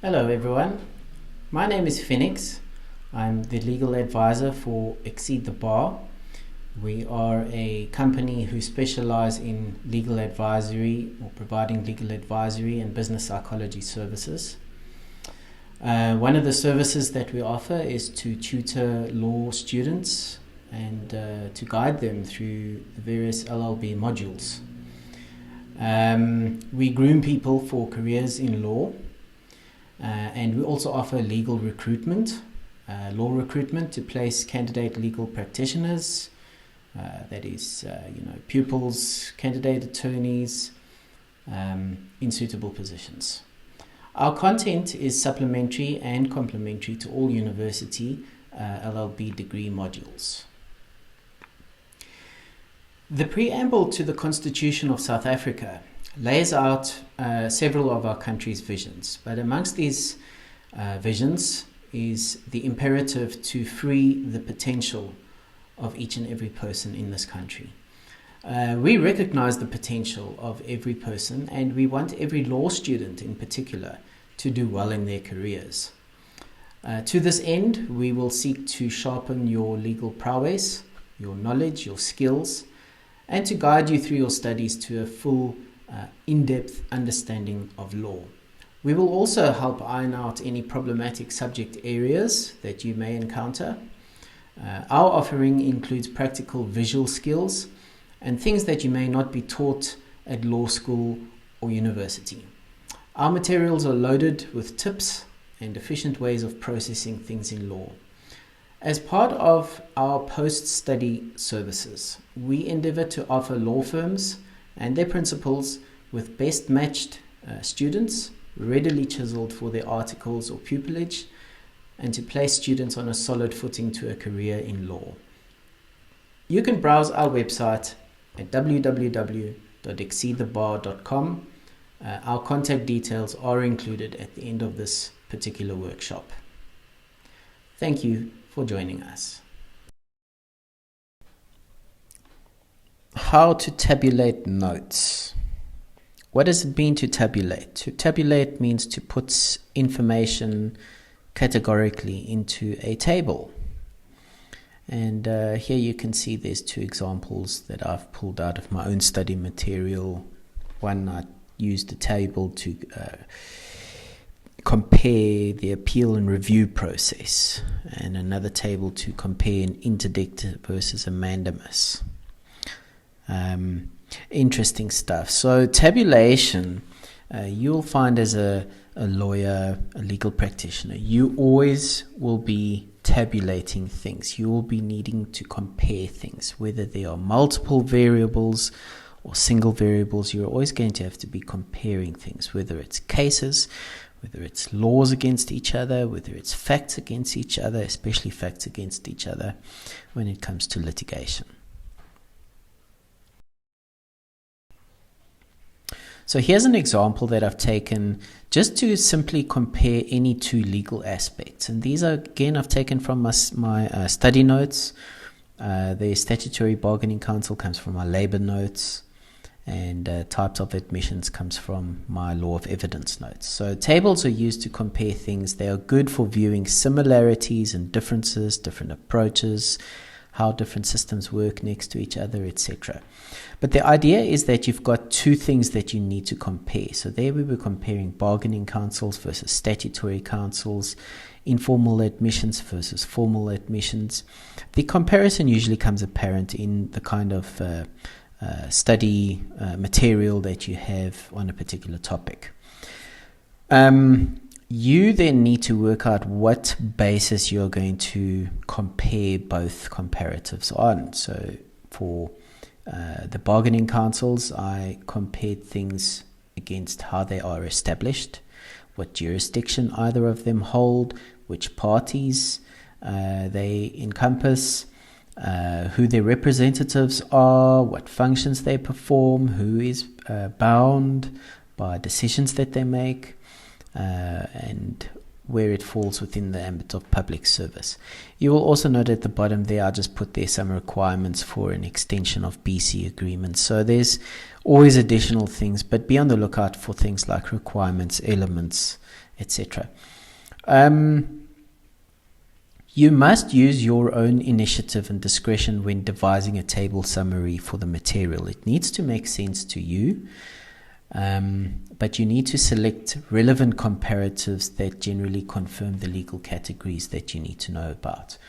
Hello everyone, my name is Phoenix. I'm the legal advisor for Exceed the Bar. We are a company who specialize in legal advisory or providing legal advisory and business psychology services. One of the services that we offer is to tutor law students and to guide them through the various LLB modules. We groom people for careers in law. And we also offer legal recruitment, law recruitment to place candidate legal practitioners, that is, pupils, candidate attorneys in suitable positions. Our content is supplementary and complementary to all university LLB degree modules. The preamble to the Constitution of South Africa lays out several of our country's visions, but amongst these visions is the imperative to free the potential of each and every person in this country. We recognize the potential of every person, and we want every law student in particular to do well in their careers. To this end, we will seek to sharpen your legal prowess, your knowledge, your skills, and to guide you through your studies to a full in-depth understanding of law. We will also help iron out any problematic subject areas that you may encounter. Our offering includes practical visual skills and things that you may not be taught at law school or university. Our materials are loaded with tips and efficient ways of processing things in law. As part of our post-study services, we endeavor to offer law firms and their principals with best matched students, readily chiseled for their articles or pupillage, and to place students on a solid footing to a career in law. You can browse our website at www.exceedthebar.com. Our contact details are included at the end of this particular workshop. Thank you for joining us. How to tabulate notes. What does it mean to tabulate? To tabulate means to put information categorically into a table. And here you can see there's two examples that I've pulled out of my own study material. One, I used a table to compare the appeal and review process, and another table to compare an interdict versus a mandamus. Interesting stuff. So tabulation, you'll find as a lawyer, a legal practitioner, you always will be tabulating things. You will be needing to compare things, whether there are multiple variables or single variables. You're always going to have to be comparing things, whether it's cases, whether it's laws against each other, whether it's facts against each other, especially facts against each other when it comes to litigation. So here's an example that I've taken just to simply compare any two legal aspects. And these are, again, I've taken from my study notes. The statutory bargaining counsel comes from my labor notes, and types of admissions comes from my law of evidence notes. So tables are used to compare things. They are good for viewing similarities and differences, different approaches, how different systems work next to each other, etc. But the idea is that you've got two things that you need to compare. So there we were comparing bargaining counsels versus statutory counsels, informal admissions versus formal admissions. The comparison usually comes apparent in the kind of study material that you have on a particular topic. You then need to work out what basis you're going to compare both comparatives on. So for the bargaining counsels, I compared things against how they are established, what jurisdiction either of them hold, which parties they encompass, who their representatives are, what functions they perform, who is bound by decisions that they make, and where it falls within the ambit of public service. You will also note at the bottom there, I just put there some requirements for an extension of BC agreements. So there's always additional things, but be on the lookout for things like requirements, elements, etc. You must use your own initiative and discretion when devising a table summary for the material. It needs to make sense to you, but you need to select relevant comparatives that generally confirm the legal categories that you need to know about.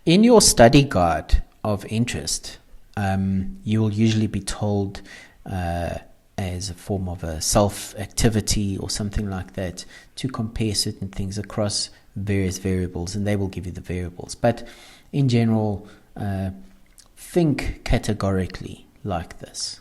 In your study guide of interest, you will usually be told as a form of a self-activity or something like that to compare certain things across various variables, and they will give you the variables. But in general, think categorically like this.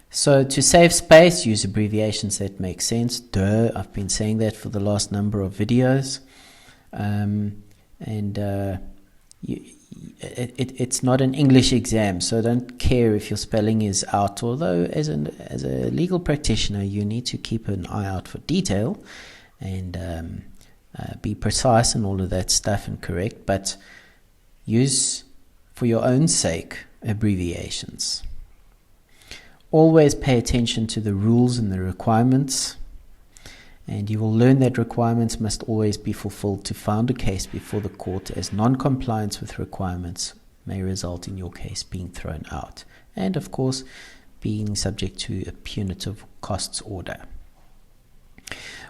So to save space, use abbreviations that make sense. I've been saying that for the last number of videos. It's not an English exam, so don't care if your spelling is out. Although as a legal practitioner, you need to keep an eye out for detail and be precise and all of that stuff and correct. But use, for your own sake, abbreviations. Always pay attention to the rules and the requirements, and you will learn that requirements must always be fulfilled to found a case before the court, as non-compliance with requirements may result in your case being thrown out, and of course being subject to a punitive costs order.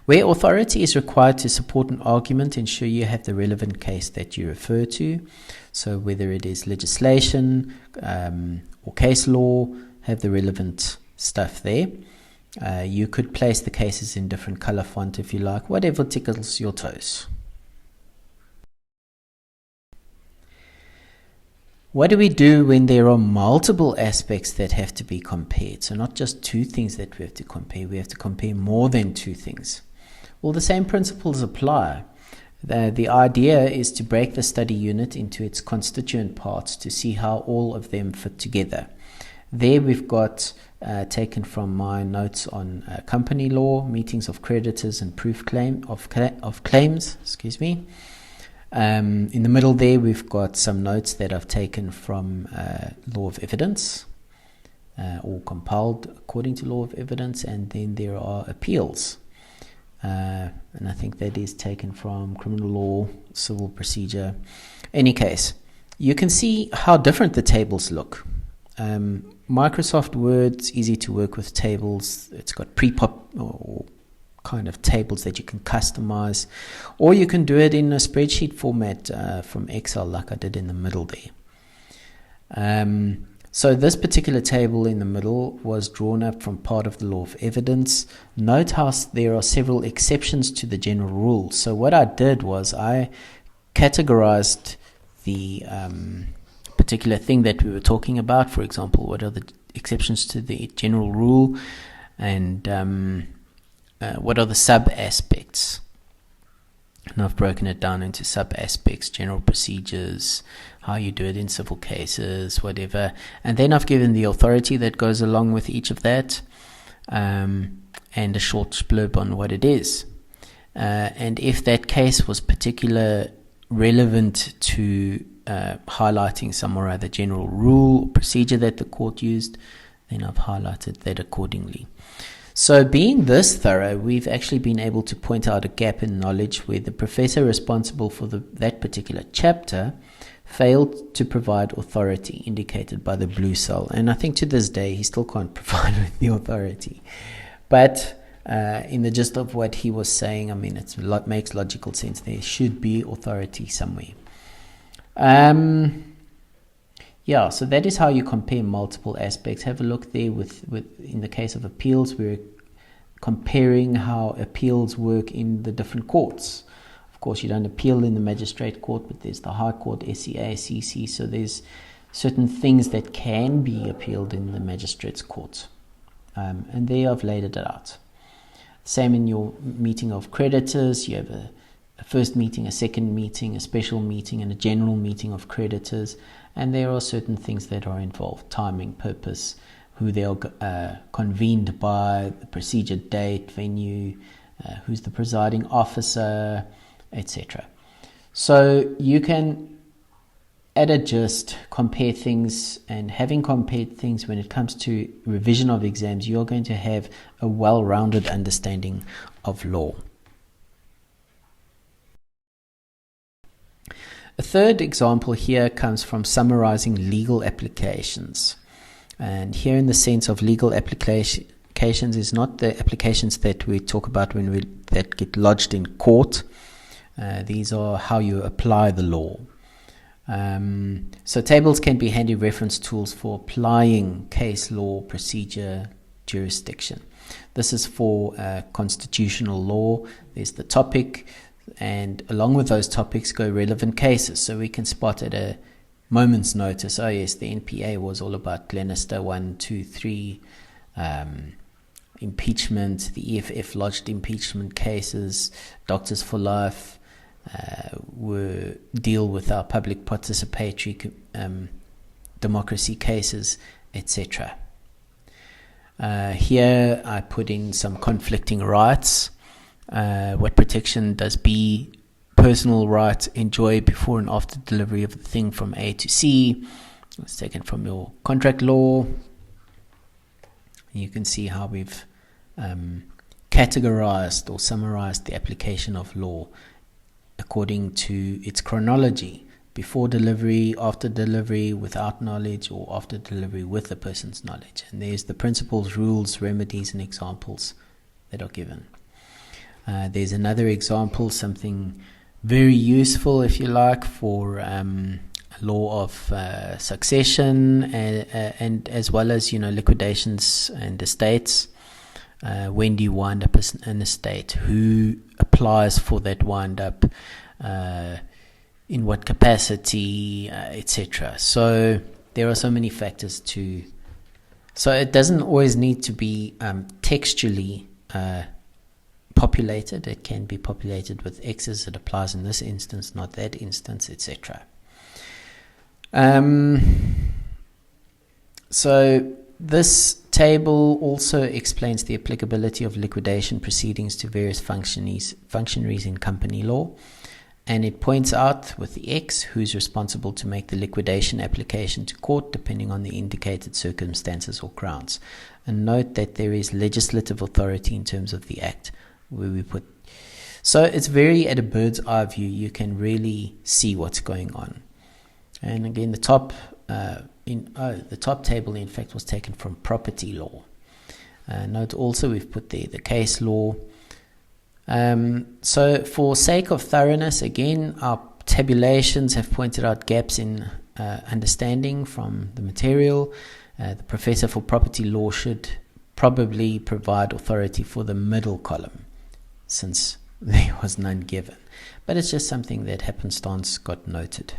Where authority is required to support an argument, ensure you have the relevant case that you refer to. So whether it is legislation or case law, have the relevant stuff there. You could place the cases in different color font if you like, whatever tickles your toes. What do we do when there are multiple aspects that have to be compared? So not just two things that we have to compare more than two things. Well, the same principles apply. The idea is to break the study unit into its constituent parts to see how all of them fit together. There we've got taken from my notes on company law, meetings of creditors and proof of claims. In the middle there we've got some notes that I've taken from law of evidence, or compiled according to law of evidence, and then there are appeals. And I think that is taken from criminal law, civil procedure. Any case, you can see how different the tables look. Microsoft Word's easy to work with tables. It's got pre-pop or kind of tables that you can customize, or you can do it in a spreadsheet format from Excel like I did in the middle there. So this particular table in the middle was drawn up from part of the law of evidence. Note how there are several exceptions to the general rule. So what I did was I categorized the particular thing that we were talking about. For example, what are the exceptions to the general rule, and what are the sub-aspects? And I've broken it down into sub-aspects, general procedures, how you do it in civil cases, whatever. And then I've given the authority that goes along with each of that, and a short blurb on what it is. And if that case was particular relevant to highlighting some or other general rule or procedure that the court used, then I've highlighted that accordingly. So being this thorough, we've actually been able to point out a gap in knowledge where the professor responsible for that particular chapter failed to provide authority indicated by the blue cell. And I think to this day, he still can't provide the authority. But in the gist of what he was saying, I mean, it makes logical sense. There should be authority somewhere. Yeah, so that is how you compare multiple aspects. Have a look there with in the case of appeals, we're comparing how appeals work in the different courts. Of course, you don't appeal in the magistrate court, but there's the High Court, SCA, CC, so there's certain things that can be appealed in the magistrate's court. And there I've laid it out. Same in your meeting of creditors, you have a first meeting, a second meeting, a special meeting, and a general meeting of creditors. And there are certain things that are involved: timing, purpose, who they are convened by, the procedure, date, venue, who's the presiding officer, etc. So you can, at a gist, compare things, and having compared things when it comes to revision of exams, you're going to have a well-rounded understanding of law. A third example here comes from summarizing legal applications. And here, in the sense of legal applications, is not the applications that we talk about that get lodged in court. These are how you apply the law. So tables can be handy reference tools for applying case law, procedure, jurisdiction. This is for constitutional law. There's the topic, and along with those topics go relevant cases. So we can spot at a moment's notice, oh yes, the NPA was all about Glenister 1, 2, 3, impeachment, the EFF lodged impeachment cases, Doctors for Life, deal with our public participatory democracy cases, etc. Here I put in some conflicting rights. What protection does B, personal right, enjoy before and after delivery of the thing from A to C? It's taken from your contract law. You can see how we've categorized or summarized the application of law according to its chronology: before delivery, after delivery, without knowledge, or after delivery with the person's knowledge. And there's the principles, rules, remedies, and examples that are given. There's another example, something very useful, if you like, for law of succession, and as well as, liquidations and estates. When do you wind up an estate? Who applies for that wind up? In what capacity, etc. So there are so many factors to. So it doesn't always need to be textually populated. It can be populated with X's. It applies in this instance, not that instance, etc. So this table also explains the applicability of liquidation proceedings to various functionaries in company law, and it points out with the X who's responsible to make the liquidation application to court depending on the indicated circumstances or grounds. And note that there is legislative authority in terms of the Act where we put. So it's very at a bird's eye view. You can really see what's going on. And again, the top table, in fact, was taken from property law. Note also we've put there the case law. So for sake of thoroughness, again, our tabulations have pointed out gaps in understanding from the material. The professor for property law should probably provide authority for the middle column, since there was none given. But it's just something that happenstance got noted.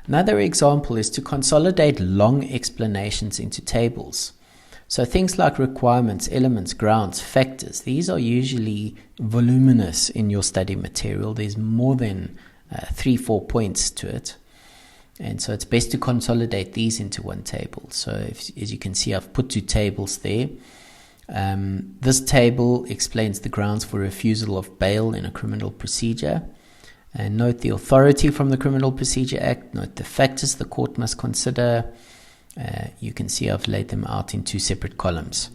Another example is to consolidate long explanations into tables. So things like requirements, elements, grounds, factors, these are usually voluminous in your study material. There's more than 3-4 points to it. And so it's best to consolidate these into one table. So as you can see, I've put 2 tables there. This table explains the grounds for refusal of bail in a criminal procedure. And note the authority from the Criminal Procedure Act. Note the factors the court must consider. You can see I've laid them out in 2 separate columns.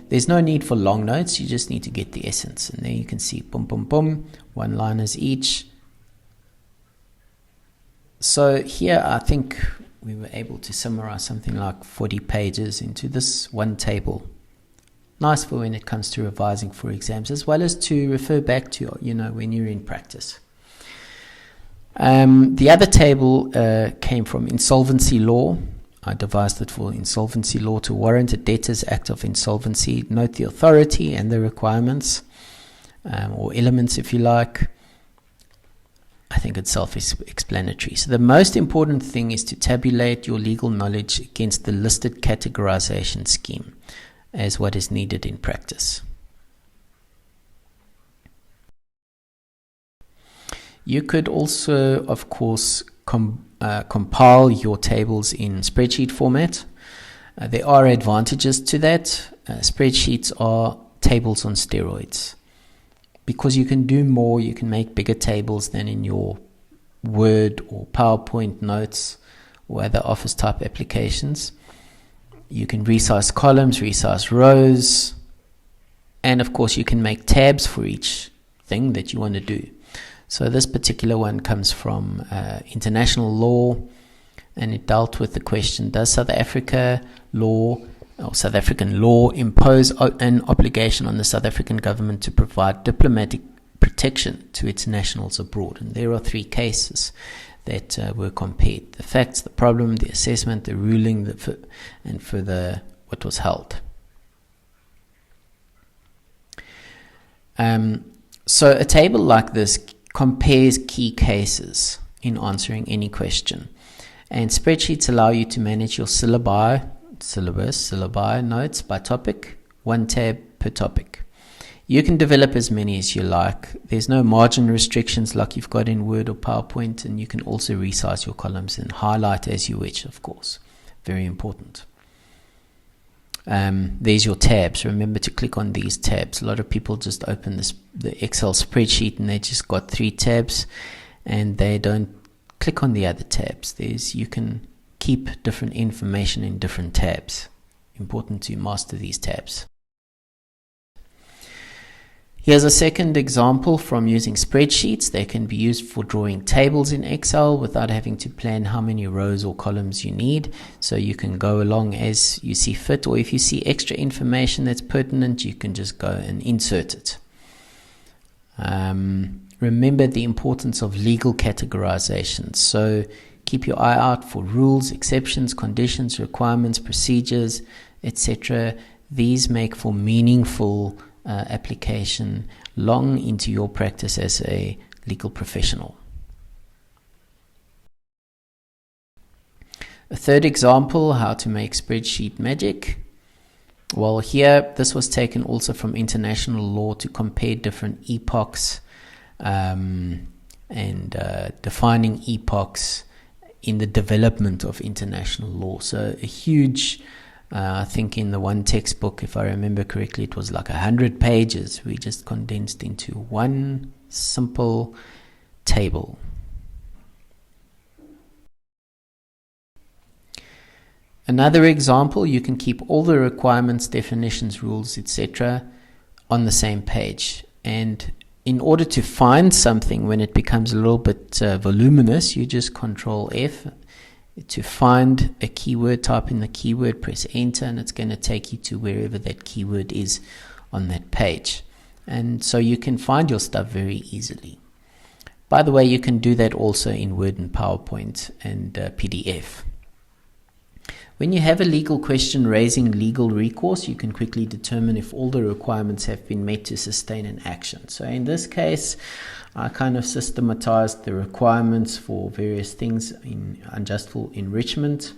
There's no need for long notes. You just need to get the essence. And there you can see boom, boom, boom, one-liners each. So here I think we were able to summarize something like 40 pages into this one table. Nice for when it comes to revising for exams, as well as to refer back to, when you're in practice. The other table came from insolvency law. I devised it for insolvency law to warrant a debtor's act of insolvency. Note the authority and the requirements, or elements if you like. I think it's self-explanatory. So the most important thing is to tabulate your legal knowledge against the listed categorization scheme as what is needed in practice. You could also, of course, compile your tables in spreadsheet format. There are advantages to that. Spreadsheets are tables on steroids. because you can do more, you can make bigger tables than in your Word or PowerPoint notes or other Office type applications. You can resize columns, resize rows, and of course you can make tabs for each thing that you want to do. So this particular one comes from international law, and it dealt with the question, does South African law impose an obligation on the South African government to provide diplomatic protection to its nationals abroad? And there are 3 cases that were compared: the facts, the problem, the assessment, the ruling, and further what was held. So a table like this compares key cases in answering any question. And spreadsheets allow you to manage your syllabi notes by topic, 1 tab per topic. You can develop as many as you like. There's no margin restrictions like you've got in Word or PowerPoint, and you can also resize your columns and highlight as you wish, of course. Very important. There's your tabs. Remember to click on these tabs. A lot of people just open the Excel spreadsheet and they just got 3 tabs and they don't click on the other tabs. You can keep different information in different tabs. Important to master these tabs. Here's a second example from using spreadsheets. They can be used for drawing tables in Excel without having to plan how many rows or columns you need. So you can go along as you see fit, or if you see extra information that's pertinent, you can just go and insert it. Remember the importance of legal categorization. So keep your eye out for rules, exceptions, conditions, requirements, procedures, etc. These make for meaningful application long into your practice as a legal professional. A third example, how to make spreadsheet magic. Well, here this was taken also from international law to compare different epochs and defining epochs in the development of international law. So a huge I think in the one textbook, if I remember correctly, it was like 100 pages. We just condensed into one simple table. Another example, you can keep all the requirements, definitions, rules, etc. on the same page. And in order to find something when it becomes a little bit voluminous, you just Control F. To find a keyword, type in the keyword, press enter, and it's going to take you to wherever that keyword is on that page. And so you can find your stuff very easily. By the way, you can do that also in Word and PowerPoint and PDF. When you have a legal question raising legal recourse, you can quickly determine if all the requirements have been met to sustain an action. So in this case, I kind of systematized the requirements for various things in unjustful enrichment.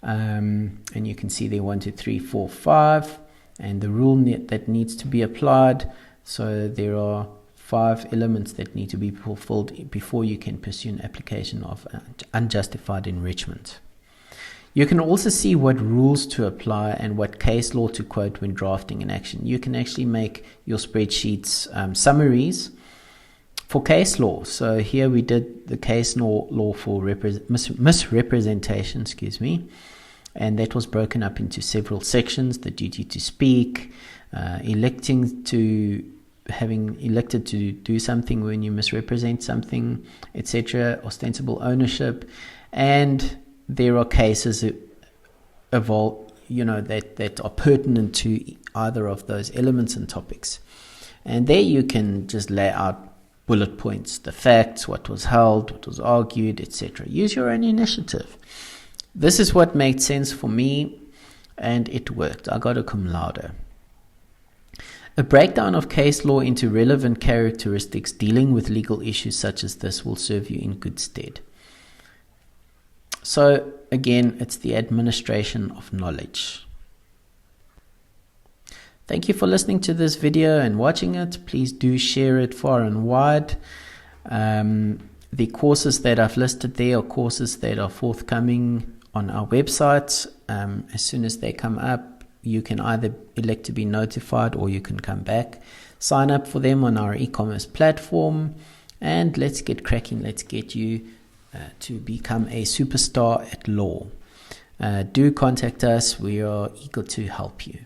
And you can see there 1, 2, 3, 4, 5, and the rule that needs to be applied. So there are 5 elements that need to be fulfilled before you can pursue an application of unjustified enrichment. You can also see what rules to apply and what case law to quote when drafting an action. You can actually make your spreadsheets summaries for case law. So here we did the case law for misrepresentation, and that was broken up into several sections: the duty to speak, having elected to do something when you misrepresent something, etc., ostensible ownership, and there are cases that are pertinent to either of those elements and topics. And there you can just lay out bullet points, the facts, what was held, what was argued, etc. Use your own initiative. This is what made sense for me, and it worked. I got a cum laude. A breakdown of case law into relevant characteristics dealing with legal issues such as this will serve you in good stead. So again, it's the administration of knowledge. Thank you for listening to this video and watching it. Please do share it far and wide. The courses that I've listed there are courses that are forthcoming on our website. As soon as they come up, you can either elect to be notified or you can come back. Sign up for them on our e-commerce platform, and let's get cracking. Let's get you to become a superstar at law. Do contact us. We are eager to help you.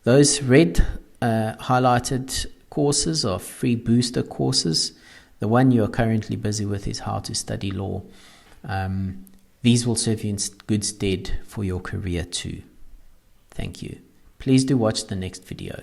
Those red highlighted courses are free booster courses. The one you are currently busy with is How to Study Law. These will serve you in good stead for your career too. Thank you. Please do watch the next video.